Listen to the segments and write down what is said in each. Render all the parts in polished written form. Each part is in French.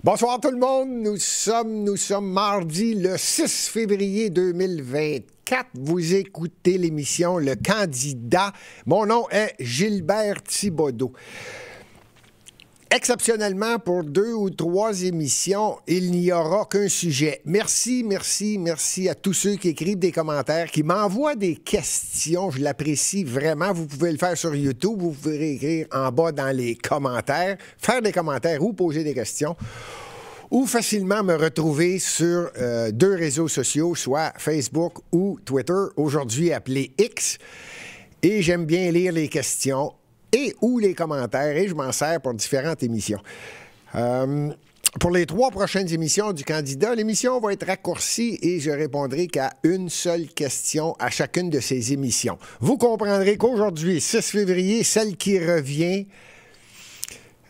Bonsoir tout le monde, nous sommes mardi le 6 février 2024. Vous écoutez l'émission Le Candidat. Mon nom est Gilbert Thibodeau. Exceptionnellement, pour 2 ou 3 émissions, il n'y aura qu'un sujet. Merci à tous ceux qui écrivent des commentaires, qui m'envoient des questions. Je l'apprécie vraiment. Vous pouvez le faire sur YouTube. Vous pouvez écrire en bas dans les commentaires, faire des commentaires ou poser des questions, ou facilement me retrouver sur 2 réseaux sociaux, soit Facebook ou Twitter, aujourd'hui appelé X. Et j'aime bien lire les questions et ou les commentaires, et je m'en sers pour différentes émissions. Pour les 3 prochaines émissions du candidat, l'émission va être raccourcie et je répondrai qu'à une seule question à chacune de ces émissions. Vous comprendrez qu'aujourd'hui, 6 février, celle qui revient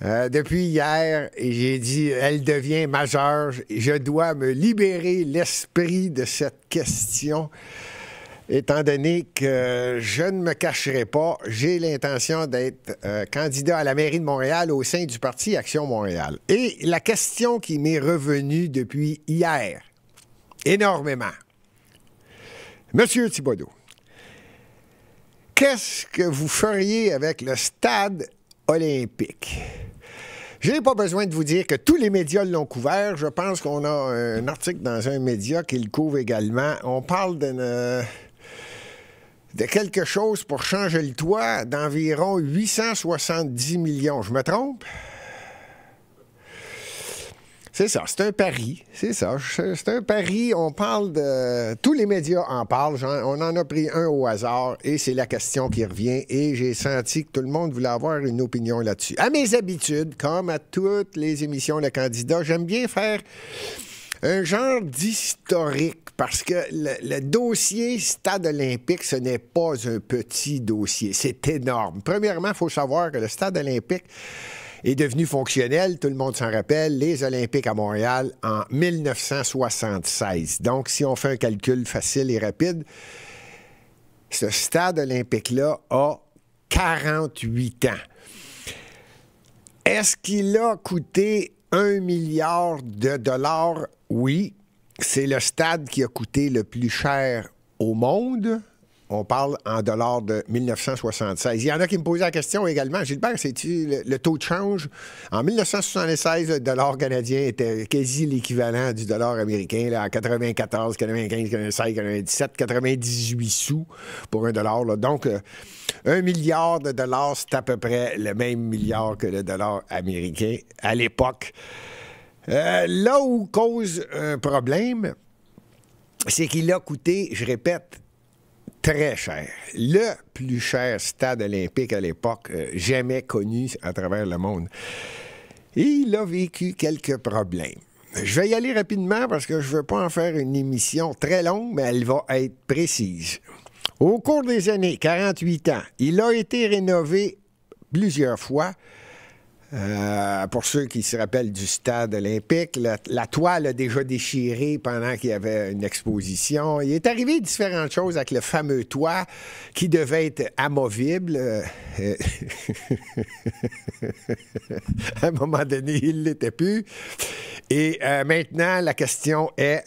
depuis hier, et j'ai dit, elle devient majeure. Je dois me libérer l'esprit de cette question, étant donné que je ne me cacherai pas, j'ai l'intention d'être candidat à la mairie de Montréal au sein du parti Action Montréal. Et la question qui m'est revenue depuis hier, énormément, Monsieur Thibodeau, qu'est-ce que vous feriez avec le stade olympique? Je n'ai pas besoin de vous dire que tous les médias l'ont couvert. Je pense qu'on a un article dans un média qui le couvre également. On parle de quelque chose pour changer le toit d'environ 870 millions. Je me trompe? C'est ça, c'est un pari. C'est ça, c'est un pari. On parle de... Tous les médias en parlent. On en a pris un au hasard et c'est la question qui revient. Et j'ai senti que tout le monde voulait avoir une opinion là-dessus. À mes habitudes, comme à toutes les émissions de candidats, j'aime bien faire un genre d'historique, parce que le dossier Stade olympique, ce n'est pas un petit dossier, c'est énorme. Premièrement, il faut savoir que le Stade olympique est devenu fonctionnel, tout le monde s'en rappelle, les Olympiques à Montréal en 1976. Donc, si on fait un calcul facile et rapide, ce Stade olympique-là a 48 ans. Est-ce qu'il a coûté 1 milliard de dollars? Oui, c'est le stade qui a coûté le plus cher au monde. On parle en dollars de 1976. Il y en a qui me posaient la question également. Gilbert, c'est-tu le taux de change? En 1976, le dollar canadien était quasi l'équivalent du dollar américain, là, en 94, 95, 96, 97, 98 sous pour un dollar. Là. Donc, 1 milliard de dollars, c'est à peu près le même milliard que le dollar américain à l'époque. Là où cause un problème, c'est qu'il a coûté, je répète, très cher. Le plus cher stade olympique à l'époque jamais connu à travers le monde. Et il a vécu quelques problèmes. Je vais y aller rapidement parce que je ne veux pas en faire une émission très longue, mais elle va être précise. Au cours des années, 48 ans, il a été rénové plusieurs fois. Pour ceux qui se rappellent du stade olympique, la toile a déjà déchiré pendant qu'il y avait une exposition. Il est arrivé différentes choses avec le fameux toit qui devait être amovible. À un moment donné, il ne l'était plus. Et maintenant, la question est...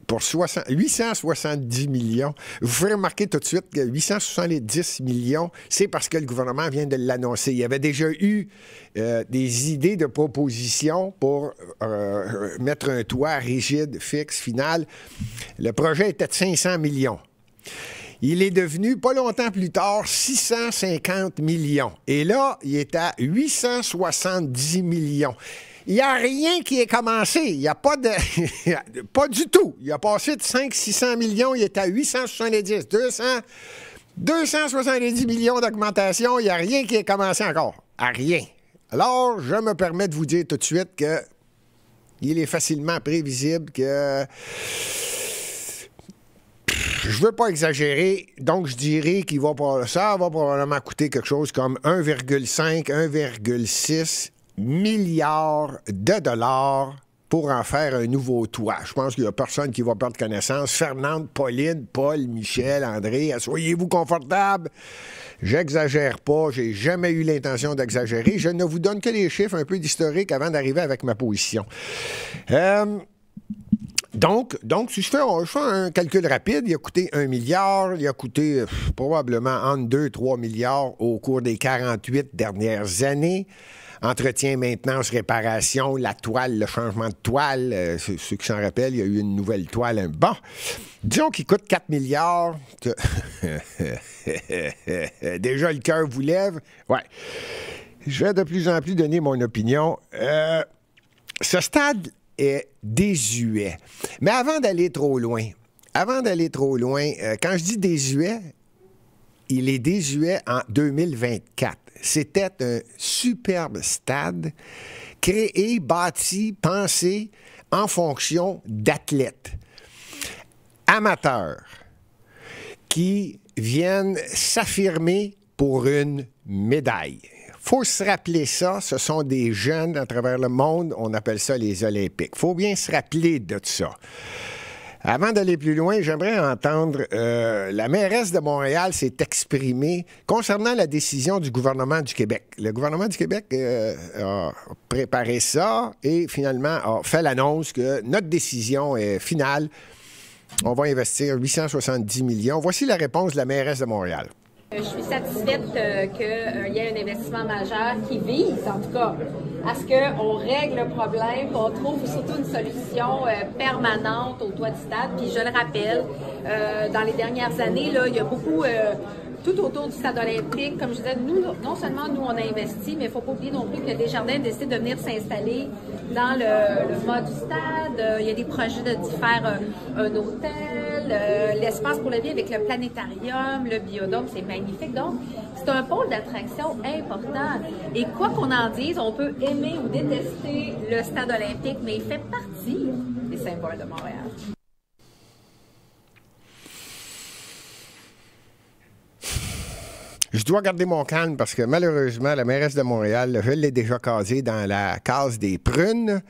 Pour 870 millions. Vous ferez remarquer tout de suite que 870 millions, c'est parce que le gouvernement vient de l'annoncer. Il y avait déjà eu des idées de propositions pour mettre un toit rigide, fixe, final. Le projet était de 500 millions. Il est devenu, pas longtemps plus tard, 650 millions. Et là, il est à 870 millions. Il n'y a rien qui est commencé. Il n'y a pas de... pas du tout. Il a passé de 500-600 millions, il est à 870. 270 millions d'augmentation, il n'y a rien qui est commencé encore. À rien. Alors, je me permets de vous dire tout de suite que il est facilement prévisible que... Je veux pas exagérer, donc je dirais qu'il va ça va probablement coûter quelque chose comme 1,5, 1,6 milliards de dollars pour en faire un nouveau toit. Je pense qu'il n'y a personne qui va perdre connaissance. Fernande, Pauline, Paul, Michel, André, soyez-vous confortables. J'exagère pas, j'ai jamais eu l'intention d'exagérer. Je ne vous donne que les chiffres un peu d'historique avant d'arriver avec ma position. Donc, si je fais un calcul rapide, il a coûté 1 milliard, il a coûté probablement entre 2 et 3 milliards au cours des 48 dernières années. Entretien, maintenance, réparation, la toile, le changement de toile. Ceux qui s'en rappellent, il y a eu une nouvelle toile. Bon, disons qu'il coûte 4 milliards. Déjà, le cœur vous lève. Ouais. Je vais de plus en plus donner mon opinion. Ce stade est désuet. Mais avant d'aller trop loin, quand je dis désuet, il est désuet en 2024. C'était un superbe stade créé, bâti, pensé en fonction d'athlètes amateurs qui viennent s'affirmer pour une médaille. Faut se rappeler ça, ce sont des jeunes à travers le monde, on appelle ça les Olympiques. Faut bien se rappeler de ça. Avant d'aller plus loin, j'aimerais entendre la mairesse de Montréal s'est exprimée concernant la décision du gouvernement du Québec. Le gouvernement du Québec a préparé ça et finalement a fait l'annonce que notre décision est finale. On va investir 870 millions. Voici la réponse de la mairesse de Montréal. Je suis satisfaite qu'il y ait un investissement majeur qui vise, en tout cas, à ce qu'on règle le problème, qu'on trouve surtout une solution permanente au toit du stade. Puis je le rappelle, dans les dernières années, là, il y a beaucoup, tout autour du stade olympique, comme je disais, nous, non seulement nous on a investi, mais il ne faut pas oublier non plus que Desjardins a décidé de venir s'installer dans le mât du stade. Il y a des projets de faire un hôtel, l'espace pour la vie avec le planétarium, le biodôme, c'est magnifique. Donc, c'est un pôle d'attraction important. Et quoi qu'on en dise, on peut aimer ou détester le stade olympique, mais il fait partie des symboles de Montréal. Je dois garder mon calme parce que malheureusement, la mairesse de Montréal, je l'ai déjà casée dans la case des prunes.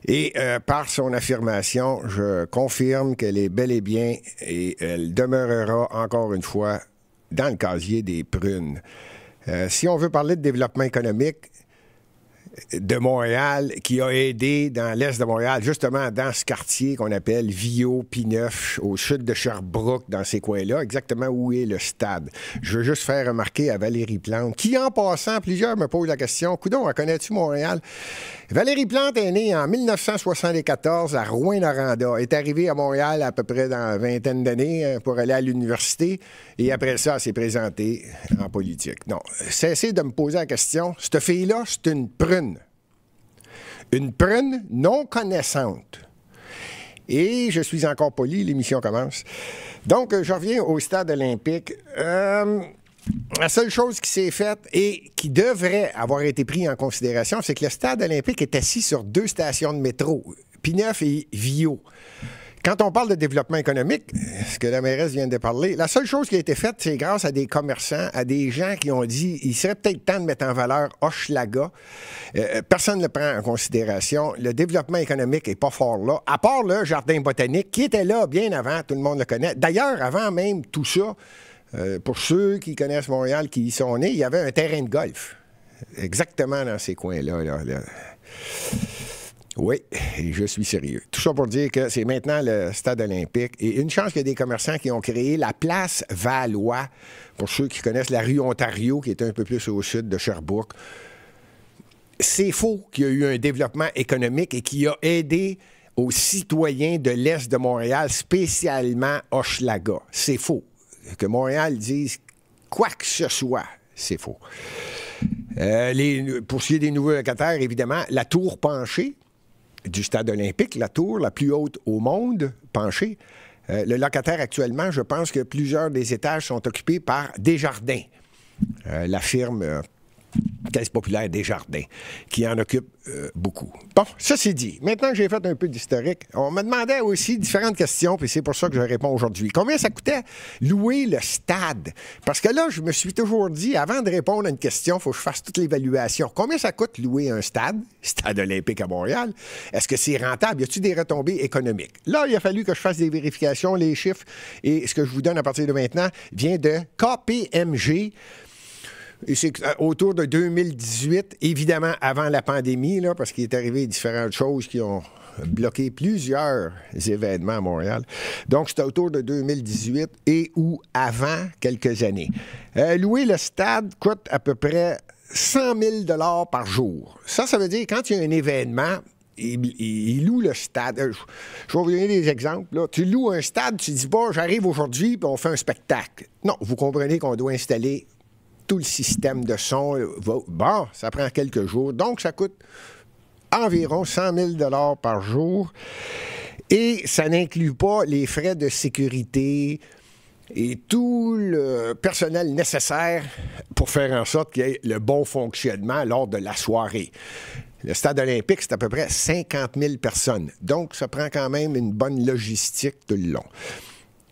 Et par son affirmation, je confirme qu'elle est bel et bien et elle demeurera encore une fois dans le casier des prunes. Si on veut parler de développement économique de Montréal, qui a aidé dans l'est de Montréal, justement dans ce quartier qu'on appelle Viau, P9, au sud de Sherbrooke, dans ces coins-là, exactement où est le stade. Je veux juste faire remarquer à Valérie Plante, qui en passant, plusieurs me posent la question, coudonc, connais-tu Montréal? Valérie Plante est née en 1974 à Rouyn-Noranda, est arrivée à Montréal à peu près dans une vingtaine d'années pour aller à l'université, et après ça, elle s'est présentée en politique. Non, cessez de me poser la question, cette fille-là, c'est une prune. Une prune non connaissante. Et je suis encore poli, l'émission commence. Donc, je reviens au stade olympique. La seule chose qui s'est faite et qui devrait avoir été prise en considération, c'est que le stade olympique est assis sur 2 stations de métro, P9 et Viau. Quand on parle de développement économique, ce que la mairesse vient de parler, la seule chose qui a été faite, c'est grâce à des commerçants, à des gens qui ont dit il serait peut-être temps de mettre en valeur Hochelaga. Personne ne le prend en considération. Le développement économique n'est pas fort là, à part le jardin botanique qui était là bien avant, tout le monde le connaît. D'ailleurs, avant même tout ça, pour ceux qui connaissent Montréal, qui y sont nés, il y avait un terrain de golf. Exactement dans ces coins-là. Là. Oui, et je suis sérieux. Tout ça pour dire que c'est maintenant le stade olympique. Et une chance qu'il y a des commerçants qui ont créé la place Valois, pour ceux qui connaissent la rue Ontario, qui est un peu plus au sud de Sherbrooke. C'est faux qu'il y a eu un développement économique et qui a aidé aux citoyens de l'Est de Montréal, spécialement Hochelaga. C'est faux. Que Montréal dise quoi que ce soit, c'est faux. Pour ce qui est des nouveaux locataires, évidemment, la tour penchée du stade olympique, la tour la plus haute au monde, penchée. Le locataire actuellement, je pense que plusieurs des étages sont occupés par Desjardins. La firme Caisse populaire Desjardins, qui en occupe beaucoup. Bon, ça c'est dit. Maintenant que j'ai fait un peu d'historique, on me demandait aussi différentes questions, puis c'est pour ça que je réponds aujourd'hui. Combien ça coûtait louer le stade? Parce que là, je me suis toujours dit, avant de répondre à une question, il faut que je fasse toute l'évaluation. Combien ça coûte louer un stade? Stade olympique à Montréal. Est-ce que c'est rentable? Y a-t-il des retombées économiques? Là, il a fallu que je fasse des vérifications, les chiffres, et ce que je vous donne à partir de maintenant vient de KPMG. Et c'est autour de 2018, évidemment avant la pandémie, là, parce qu'il est arrivé différentes choses qui ont bloqué plusieurs événements à Montréal. Donc, c'était autour de 2018 et ou avant quelques années. Louer le stade coûte à peu près 100 000 par jour. Ça veut dire quand il y a un événement, il loue le stade. Je vais vous donner des exemples. Là. Tu loues un stade, tu dis pas, j'arrive aujourd'hui et on fait un spectacle. Non, vous comprenez qu'on doit installer tout le système de son. Bon, ça prend quelques jours. Donc, ça coûte environ 100 000 par jour. Et ça n'inclut pas les frais de sécurité et tout le personnel nécessaire pour faire en sorte qu'il y ait le bon fonctionnement lors de la soirée. Le stade olympique, c'est à peu près 50 000 personnes. Donc, ça prend quand même une bonne logistique tout le long.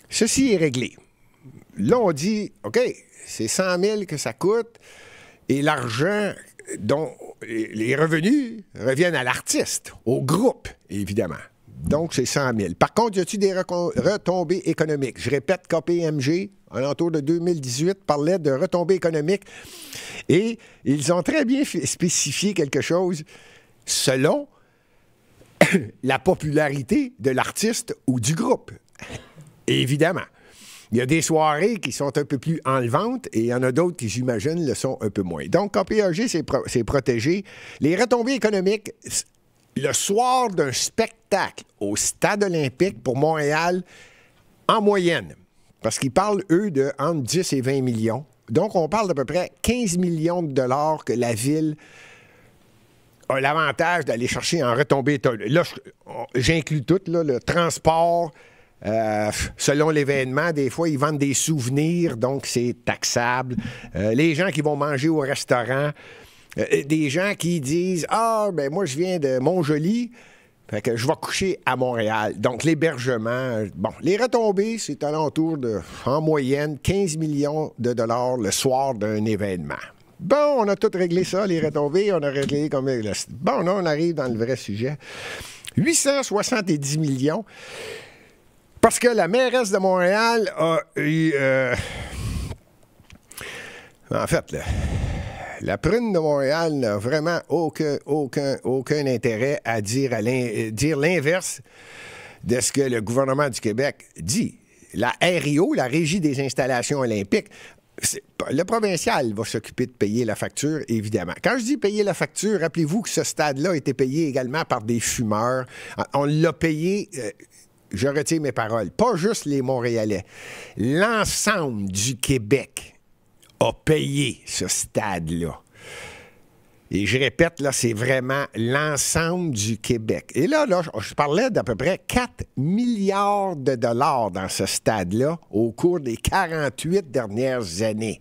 Ceci est réglé. Là, on dit, OK, c'est 100 000 que ça coûte et l'argent dont les revenus reviennent à l'artiste, au groupe, évidemment. Donc, c'est 100 000. Par contre, y a-t-il des retombées économiques? Je répète, KPMG, alentour de 2018, parlait de retombées économiques et ils ont très bien spécifié quelque chose selon la popularité de l'artiste ou du groupe. Évidemment. Il y a des soirées qui sont un peu plus enlevantes et il y en a d'autres qui, j'imagine, le sont un peu moins. Donc, KPMG, c'est protégé. Les retombées économiques, le soir d'un spectacle au Stade olympique pour Montréal, en moyenne, parce qu'ils parlent, eux, de entre 10 et 20 millions. Donc, on parle d'à peu près 15 millions de dollars que la Ville a l'avantage d'aller chercher en retombées. Là, j'inclus tout, là, le transport. Selon l'événement, des fois, ils vendent des souvenirs, donc c'est taxable. Les gens qui vont manger au restaurant, des gens qui disent « Ah, ben moi, je viens de Montjoly, fait que je vais coucher à Montréal. » Donc, l'hébergement, bon, les retombées, c'est alentour de, en moyenne, 15 millions de dollars le soir d'un événement. Bon, on a tout réglé ça, les retombées, on a réglé comme... Bon, là, on arrive dans le vrai sujet. 870 millions. Parce que la mairesse de Montréal a eu... en fait, la prune de Montréal n'a vraiment aucun intérêt à dire l'inverse de ce que le gouvernement du Québec dit. La RIO, la Régie des installations olympiques, le provincial va s'occuper de payer la facture, évidemment. Quand je dis payer la facture, rappelez-vous que ce stade-là a été payé également par des fumeurs. On l'a payé... je retire mes paroles, pas juste les Montréalais. L'ensemble du Québec a payé ce stade-là. Et je répète, là, c'est vraiment l'ensemble du Québec. Et là, je parlais d'à peu près 4 milliards de dollars dans ce stade-là au cours des 48 dernières années.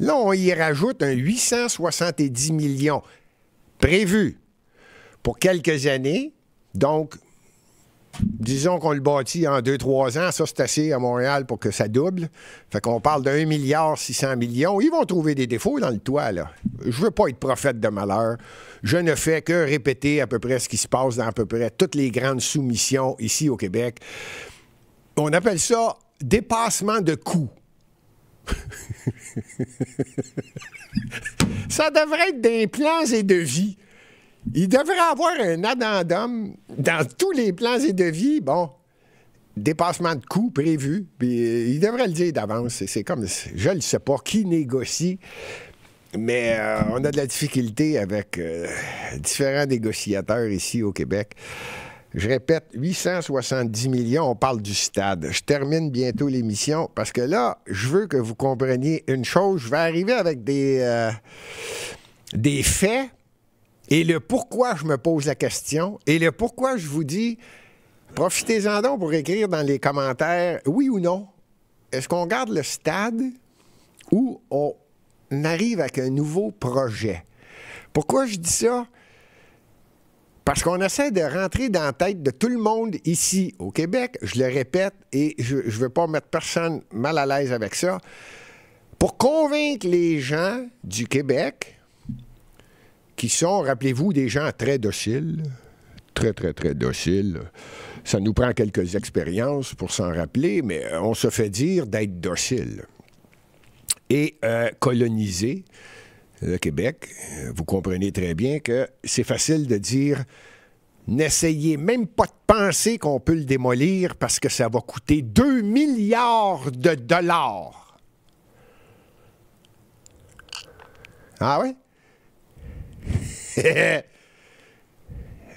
Là, on y rajoute un 870 millions prévu pour quelques années. Donc, disons qu'on le bâtit en 2-3 ans. Ça, c'est assez à Montréal pour que ça double. Fait qu'on parle de 1,6 milliard. Ils vont trouver des défauts dans le toit, là. Je veux pas être prophète de malheur. Je ne fais que répéter à peu près ce qui se passe dans à peu près toutes les grandes soumissions ici au Québec. On appelle ça dépassement de coûts. Ça devrait être des plans et devis. Il devrait avoir un addendum dans tous les plans et devis. Bon, dépassement de coûts prévu. Puis il devrait le dire d'avance. C'est comme, je ne sais pas qui négocie, mais on a de la difficulté avec différents négociateurs ici au Québec. Je répète, 870 millions, on parle du stade. Je termine bientôt l'émission parce que là, je veux que vous compreniez une chose. Je vais arriver avec des faits. Et le pourquoi je me pose la question, et le pourquoi je vous dis, profitez-en donc pour écrire dans les commentaires, oui ou non, est-ce qu'on garde le stade ou on arrive avec un nouveau projet? Pourquoi je dis ça? Parce qu'on essaie de rentrer dans la tête de tout le monde ici au Québec, je le répète, et je ne veux pas mettre personne mal à l'aise avec ça, pour convaincre les gens du Québec, qui sont, rappelez-vous, des gens très dociles, très, très, très dociles. Ça nous prend quelques expériences pour s'en rappeler, mais on se fait dire d'être docile. Et coloniser le Québec, vous comprenez très bien que c'est facile de dire n'essayez même pas de penser qu'on peut le démolir parce que ça va coûter 2 milliards de dollars. Ah oui?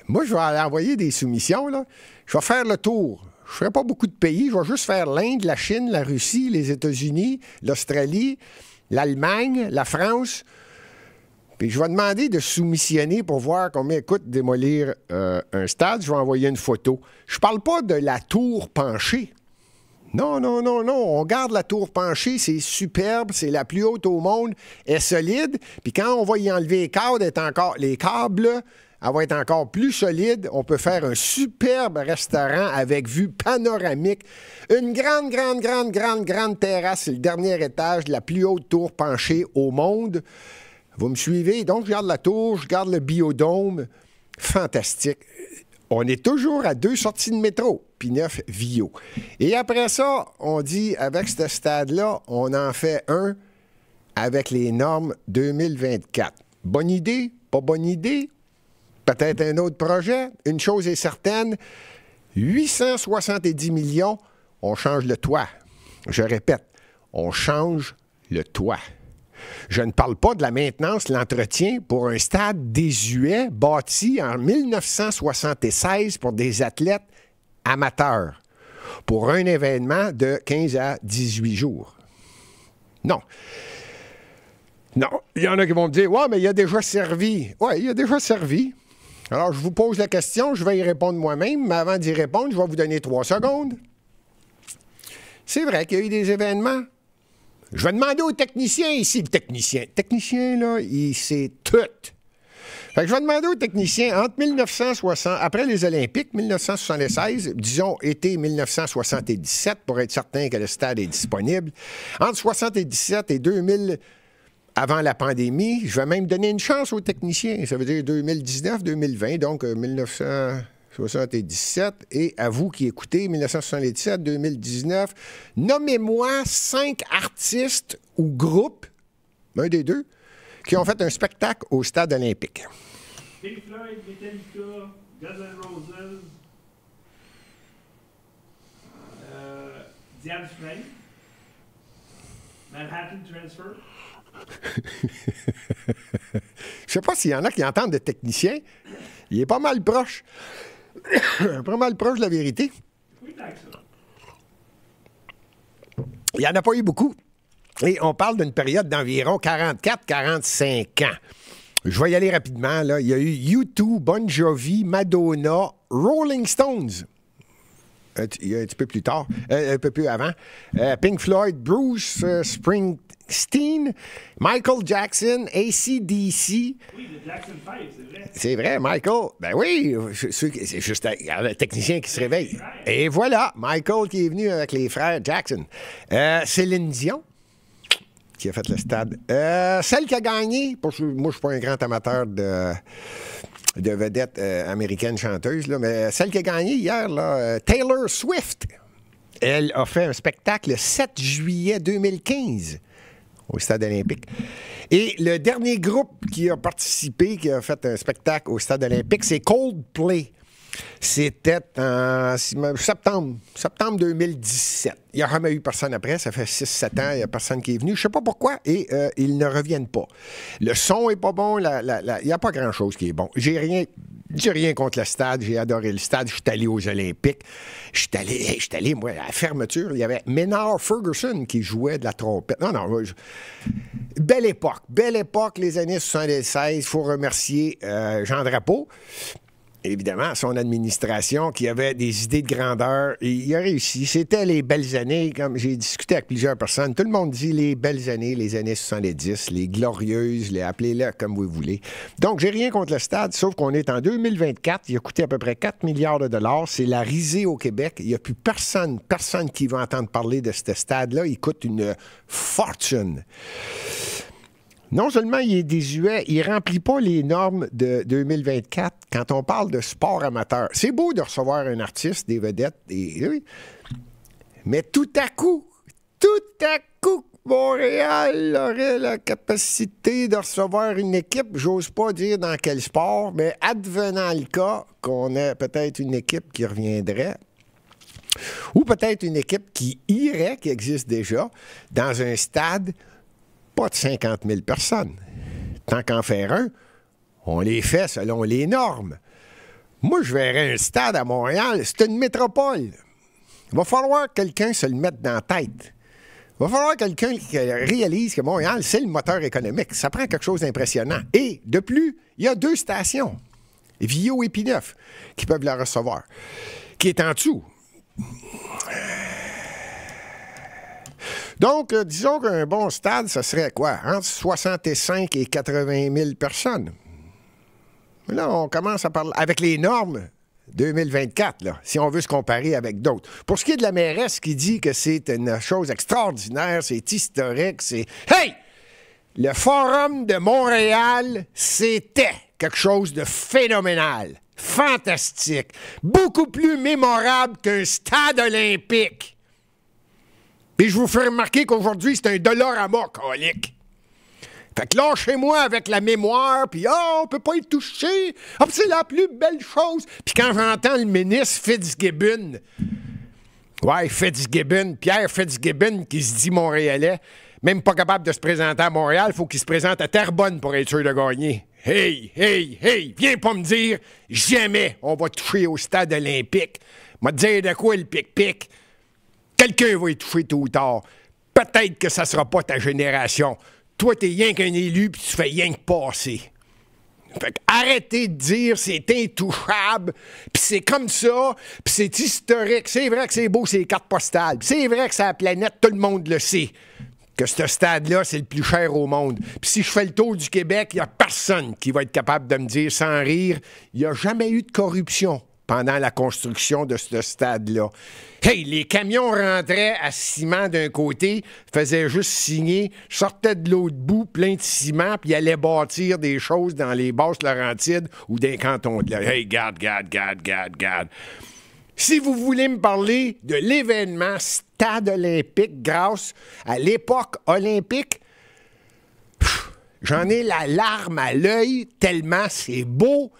Moi, je vais aller envoyer des soumissions, là. Je vais faire le tour. Je ne ferai pas beaucoup de pays. Je vais juste faire l'Inde, la Chine, la Russie, les États-Unis, l'Australie, l'Allemagne, la France. Puis je vais demander de soumissionner pour voir combien coûte démolir un stade. Je vais envoyer une photo. Je ne parle pas de la tour penchée. Non, non, non, non. On garde la tour penchée. C'est superbe. C'est la plus haute au monde. Elle est solide. Puis quand on va y enlever les câbles, elle va être encore plus solide. On peut faire un superbe restaurant avec vue panoramique. Une grande terrasse. C'est le dernier étage de la plus haute tour penchée au monde. Vous me suivez? Donc, je garde la tour, je garde le biodôme. Fantastique. On est toujours à 2 sorties de métro, puis 9 Vio. Et après ça, on dit, avec ce stade-là, on en fait un avec les normes 2024. Bonne idée? Pas bonne idée? Peut-être un autre projet. Une chose est certaine, 870 millions, on change le toit. Je répète, on change le toit. Je ne parle pas de la maintenance, l'entretien pour un stade désuet bâti en 1976 pour des athlètes amateurs, pour un événement de 15 à 18 jours. Non. Non, il y en a qui vont me dire « Ouais, mais il a déjà servi. » Oui, il a déjà servi. Alors, je vous pose la question, je vais y répondre moi-même, mais avant d'y répondre, je vais vous donner 3 secondes. C'est vrai qu'il y a eu des événements. Je vais demander au technicien ici, le technicien, là, il sait tout. Fait que je vais demander au technicien, entre 1960, après les Olympiques, 1976, disons été 1977, pour être certain que le stade est disponible, entre 1977 et 2000, avant la pandémie, je vais même donner une chance aux techniciens. Ça veut dire 2019, 2020, donc 1977. Et à vous qui écoutez, 1977, 2019, nommez-moi 5 artistes ou groupes, un des deux, qui ont fait un spectacle au stade olympique. Pink Floyd, Metallica, Guns N' Roses, Diane Flame, Manhattan Transfer. Je sais pas s'il y en a qui entendent de technicien. Il est pas mal proche. Pas mal proche de la vérité. Oui, tant que ça. Il n'y en a pas eu beaucoup. Et on parle d'une période d'environ 44-45 ans. Je vais y aller rapidement. Là. Il y a eu U2, Bon Jovi, Madonna, Rolling Stones. Un petit peu plus tard, un peu plus avant. Pink Floyd, Bruce Springsteen, Michael Jackson, AC/DC. Oui, le Jackson 5, c'est vrai. C'est vrai, Michael. Ben oui, c'est juste le technicien qui se réveille. Et voilà, Michael qui est venu avec les frères Jackson. Céline Dion, qui a fait le stade. Celle qui a gagné, moi je ne suis pas un grand amateur de vedette américaine chanteuse, là, mais celle qui a gagné hier, là, Taylor Swift, elle a fait un spectacle le 7 juillet 2015 au Stade olympique. Et le dernier groupe qui a participé, qui a fait un spectacle au Stade olympique, c'est Coldplay. C'était en septembre 2017. Il n'y a jamais eu personne après. Ça fait 6-7 ans, il n'y a personne qui est venu. Je ne sais pas pourquoi. Et ils ne reviennent pas. Le son n'est pas bon. Il n'y a pas grand-chose qui est bon. J'ai rien contre le stade. J'ai adoré le stade. Je suis allé aux Olympiques. Je suis allé, moi, à la fermeture. Il y avait Maynard Ferguson qui jouait de la trompette. Non. Belle époque, les années 76. Il faut remercier Jean Drapeau. évidemment, son administration qui avait des idées de grandeur. Et il a réussi. C'était les belles années, comme j'ai discuté avec plusieurs personnes. Tout le monde dit les belles années, les années 70, les glorieuses, appelez-les comme vous voulez. Donc, j'ai rien contre le stade, sauf qu'on est en 2024. Il a coûté à peu près 4 milliards de dollars. C'est la risée au Québec. Il n'y a plus personne qui va entendre parler de ce stade-là. Il coûte une fortune. Non seulement il est désuet, il ne remplit pas les normes de 2024 quand on parle de sport amateur. C'est beau de recevoir un artiste, des vedettes, oui, mais tout à coup, Montréal aurait la capacité de recevoir une équipe, j'ose pas dire dans quel sport, mais advenant le cas qu'on ait peut-être une équipe qui reviendrait, ou peut-être une équipe qui irait, qui existe déjà, dans un stade pas de 50 000 personnes. Tant qu'en faire un, on les fait selon les normes. Moi, je verrais un stade à Montréal, c'est une métropole. Il va falloir que quelqu'un se le mette dans la tête. Il va falloir quelqu'un qui réalise que Montréal, c'est le moteur économique. Ça prend quelque chose d'impressionnant. Et, de plus, il y a 2 stations, Vio et P9, qui peuvent la recevoir, qui est en dessous. Donc, disons qu'un bon stade, ça serait quoi? Entre 65 et 80 000 personnes. Là, on commence à parler avec les normes 2024, là, si on veut se comparer avec d'autres. Pour ce qui est de la mairesse qui dit que c'est une chose extraordinaire, c'est historique, c'est... Hey! Le Forum de Montréal, c'était quelque chose de phénoménal, fantastique, beaucoup plus mémorable qu'un stade olympique. Puis je vous fais remarquer qu'aujourd'hui, c'est un $à colique. Fait que lâchez-moi avec la mémoire, puis on peut pas y toucher. Ah, c'est la plus belle chose. Puis quand j'entends le ministre Fitzgibbon, Pierre Fitzgibbon, qui se dit montréalais, même pas capable de se présenter à Montréal, faut qu'il se présente à Terrebonne pour être sûr de gagner. Hey, viens pas me dire jamais on va toucher au stade olympique. M'a dire de quoi le pic-pic. Quelqu'un va y toucher tôt ou tard. Peut-être que ça sera pas ta génération. Toi, t'es rien qu'un élu, puis tu fais rien que passer. Fait que arrêtez de dire c'est intouchable, puis c'est comme ça, puis c'est historique. C'est vrai que c'est beau, c'est les cartes postales. C'est vrai que c'est la planète, tout le monde le sait. Que ce stade-là, c'est le plus cher au monde. Puis si je fais le tour du Québec, il n'y a personne qui va être capable de me dire sans rire, il n'y a jamais eu de corruption pendant la construction de ce stade-là. Hey, les camions rentraient à ciment d'un côté, faisaient juste signer, sortaient de l'autre bout plein de ciment, puis allaient bâtir des choses dans les Basses-Laurentides ou des cantons de là. Hey, garde. Si vous voulez me parler de l'événement stade olympique grâce à l'époque olympique, j'en ai la larme à l'œil tellement c'est beau.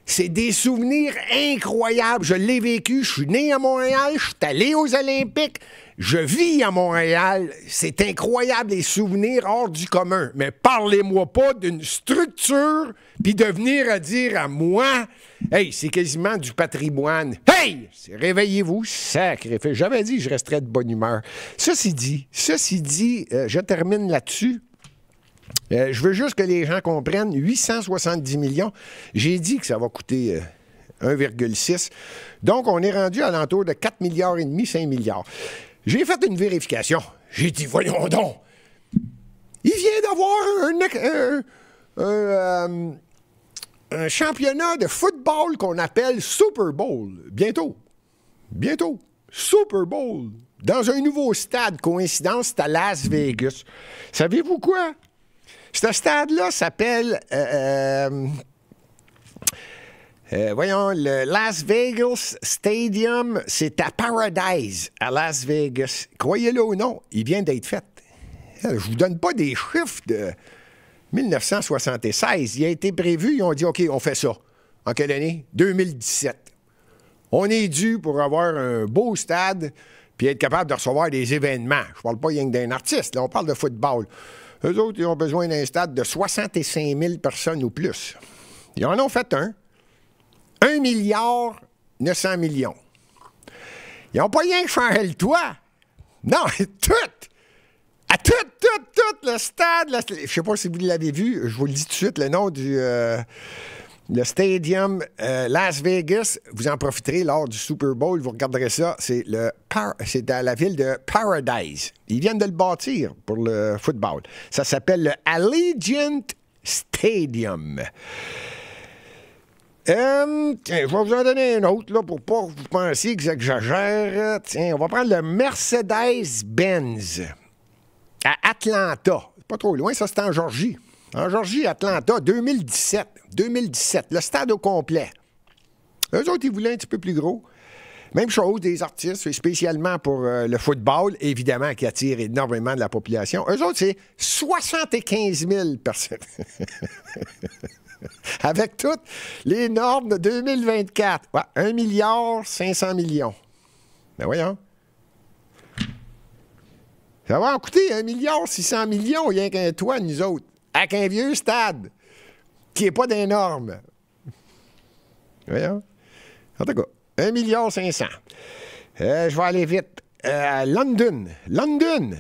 C'est des souvenirs incroyables. Je l'ai vécu. Je suis né à Montréal. Je suis allé aux Olympiques. Je vis à Montréal. C'est incroyable, les souvenirs hors du commun. Mais parlez-moi pas d'une structure puis de venir à dire à moi, hey, c'est quasiment du patrimoine. Hey! Réveillez-vous, sacrifice. J'avais dit que je resterais de bonne humeur. Ceci dit, je termine là-dessus. Je veux juste que les gens comprennent, 870 millions, j'ai dit que ça va coûter 1,6. Donc, on est rendu à l'entour de 4 milliards et demi, 5 milliards. J'ai fait une vérification. J'ai dit, voyons donc, il vient d'avoir un championnat de football qu'on appelle Super Bowl. Bientôt. Super Bowl. Dans un nouveau stade, coïncidence, c'est à Las Vegas. Savez-vous quoi? Ce stade-là s'appelle, le Las Vegas Stadium. C'est à Paradise, à Las Vegas. Croyez-le ou non, il vient d'être fait. Je ne vous donne pas des chiffres de 1976. Il a été prévu, ils ont dit, OK, on fait ça. En quelle année? 2017. On est dû pour avoir un beau stade puis être capable de recevoir des événements. Je parle pas rien que d'un artiste, là, on parle de football. Eux autres, ils ont besoin d'un stade de 65 000 personnes ou plus. Ils en ont fait un. 1 milliard 900 millions. Ils n'ont pas rien changé le toit. Non, tout! À tout le stade. Je ne sais pas si vous l'avez vu. Je vous le dis tout de suite, le nom Le Stadium Las Vegas, vous en profiterez lors du Super Bowl. Vous regarderez ça. C'est dans la ville de Paradise. Ils viennent de le bâtir pour le football. Ça s'appelle le Allegiant Stadium. Tiens, je vais vous en donner un autre là, pour pas que vous pensiez que j'exagère. Tiens, on va prendre le Mercedes-Benz à Atlanta. C'est pas trop loin, ça, c'est en Georgie. En Georgie, Atlanta, 2017. 2017, le stade au complet. Eux autres, ils voulaient un petit peu plus gros. Même chose, des artistes, spécialement pour le football, évidemment, qui attire énormément de la population. Eux autres, c'est 75 000 personnes. Avec toutes les normes de 2024. Ouais, 1,5 milliard. Ben voyons. Ça va en coûter 1,6 milliard, rien qu'un toit, nous autres. Avec un vieux stade qui n'est pas des normes. Voyons. En tout cas, 1,5 milliard. Je vais aller vite. London. London.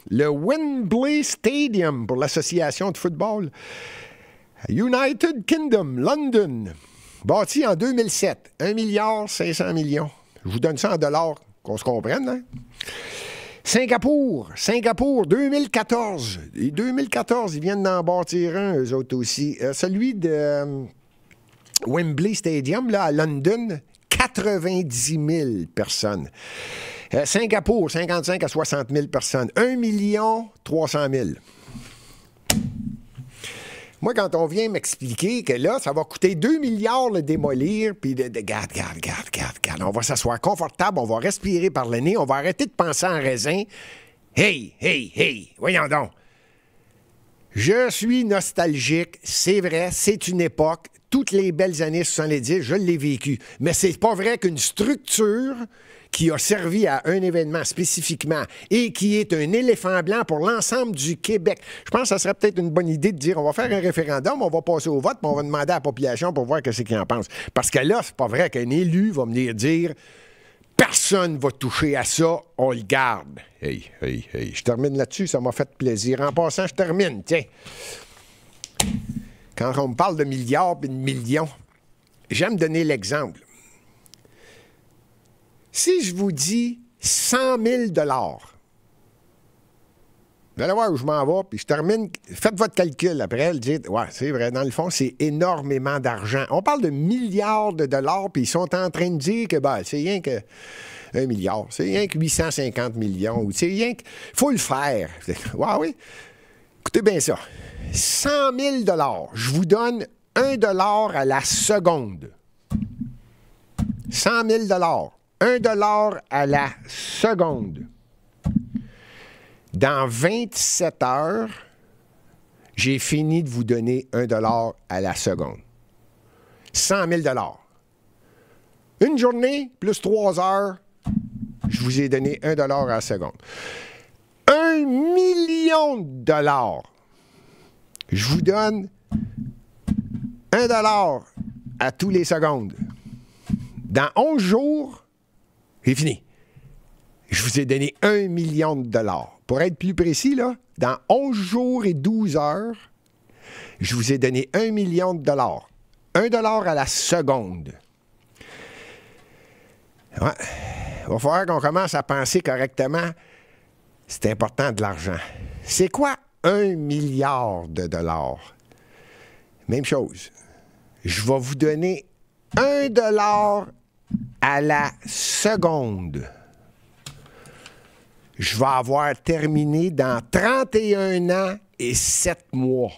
Le Wembley Stadium pour l'association de football. United Kingdom, London. Bâti en 2007. 1,5 milliard. Je vous donne ça en dollars, qu'on se comprenne, hein? Singapour, 2014. Et 2014, ils viennent d'en bâtir un, eux autres aussi. Celui de Wembley Stadium, là, à London, 90 000 personnes. Singapour, 55 à 60 000 personnes. 1 300 000. Moi, quand on vient m'expliquer que là, ça va coûter 2 milliards le démolir, puis regarde, on va s'asseoir confortable, on va respirer par le nez, on va arrêter de penser en raisin. Hey, voyons donc. Je suis nostalgique, c'est vrai, c'est une époque. Toutes les belles années 70, je l'ai vécu. Mais c'est pas vrai qu'une structure qui a servi à un événement spécifiquement et qui est un éléphant blanc pour l'ensemble du Québec. Je pense que ça serait peut-être une bonne idée de dire on va faire un référendum, on va passer au vote, puis on va demander à la population pour voir ce qu'ils en pensent. Parce que là, c'est pas vrai qu'un élu va venir dire personne ne va toucher à ça, on le garde. Hey. Je termine là-dessus, ça m'a fait plaisir. En passant, je termine, tiens. Quand on me parle de milliards et de millions, j'aime donner l'exemple. Si je vous dis 100 000 $, vous allez voir où je m'en vais, puis je termine. Faites votre calcul après, dites, ouais, c'est vrai, dans le fond, c'est énormément d'argent. On parle de milliards de dollars, puis ils sont en train de dire que c'est rien que 1 milliard, c'est rien que 850 millions, ou c'est rien que. Il faut le faire. Ouais, oui. Écoutez bien ça. 100 000 $, je vous donne 1 $ à la seconde. 100 000 $. 1 $ à la seconde. Dans 27 heures, j'ai fini de vous donner 1 $ à la seconde. 100 000 $. Une journée plus 3 heures, je vous ai donné 1 $ à la seconde. 1 million de $. Je vous donne 1 $ à tous les secondes. Dans 11 jours, c'est fini. Je vous ai donné 1 million de $. Pour être plus précis, là, dans 11 jours et 12 heures, je vous ai donné 1 million de $. 1 $ à la seconde. Ouais. Il va falloir qu'on commence à penser correctement. C'est important de l'argent. C'est quoi 1 milliard de $? Même chose. Je vais vous donner 1 $ à la seconde. Je vais avoir terminé dans 31 ans et 7 mois.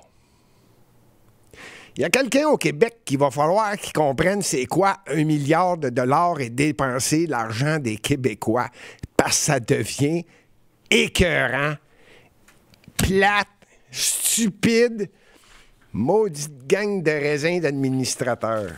Il y a quelqu'un au Québec qui va falloir qu'il comprenne c'est quoi 1 milliard de $ et dépenser l'argent des Québécois. Parce que ça devient écœurant, plate, stupide, maudite gang de raisins d'administrateurs.